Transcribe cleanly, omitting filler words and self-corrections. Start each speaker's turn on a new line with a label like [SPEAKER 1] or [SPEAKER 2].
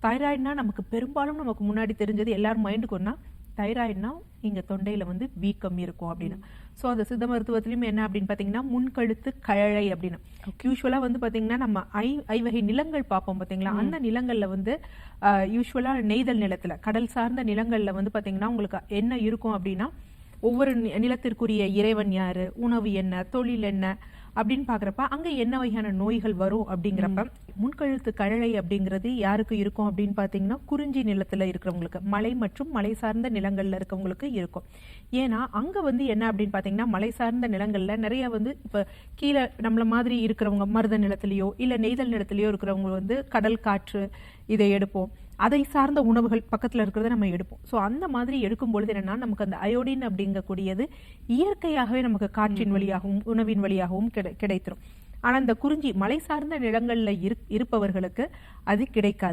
[SPEAKER 1] தைராய்டுனா நமக்கு பெரும்பாலும் நமக்கு முன்னாடி தெரிஞ்சது எல்லாரும் மைண்டுக்கு ஒன்னா தைராய்டுனா இங்க தொண்டையில வந்து வீக்கம் இருக்கும் அப்படின்னு. ஸோ அந்த சித்த மருத்துவத்திலையும் என்ன அப்படின்னு பாத்தீங்கன்னா முன்கழுத்து கழலை அப்படின்னு. யூஸ்வலா வந்து பாத்தீங்கன்னா நம்ம ஐவகை நிலங்கள் பார்ப்போம் பாத்தீங்களா, அந்த நிலங்கள்ல வந்து யூஸ்வலா நெய்தல் நிலத்துல கடல் சார்ந்த நிலங்கள்ல வந்து பாத்தீங்கன்னா உங்களுக்கு என்ன இருக்கும் அப்படின்னா ஒவ்வொரு நிலத்திற்குரிய இறைவன் யாரு, உணவு என்ன, தொழில் என்ன அப்படின்னு பாக்குறப்ப அங்க என்ன வகையான நோய்கள் வரும் அப்படிங்கிறப்ப முன்கழுத்து கழலை அப்படிங்கிறது யாருக்கு இருக்கும் அப்படின்னு பாத்தீங்கன்னா குறிஞ்சி நிலத்துல இருக்கிறவங்களுக்கு, மலை மற்றும் மலை சார்ந்த நிலங்கள்ல இருக்கவங்களுக்கு இருக்கும். ஏன்னா அங்க வந்து என்ன அப்படின்னு பாத்தீங்கன்னா மலை சார்ந்த நிலங்கள்ல நிறைய வந்து இப்ப கீழே நம்மள மாதிரி இருக்கிறவங்க மருத நிலத்திலயோ இல்ல நெய்தல் நிலத்திலயோ இருக்கிறவங்க வந்து கடல் காற்று இதை எடுப்போம், அதை சார்ந்த உணவுகள் பக்கத்துல இருக்கிறத நம்ம எடுப்போம். ஸோ அந்த மாதிரி எடுக்கும் பொழுது என்னன்னா நமக்கு அந்த அயோடின் அப்படிங்கக்கூடியது இயற்கையாகவே நமக்கு காற்றின் வழியாகவும் உணவின் வழியாகவும் கிடைத்திரும். ஆனா இந்த குறிஞ்சி மலை சார்ந்த நிலங்கள்ல இருப்பவர்களுக்கு அது கிடைக்காது.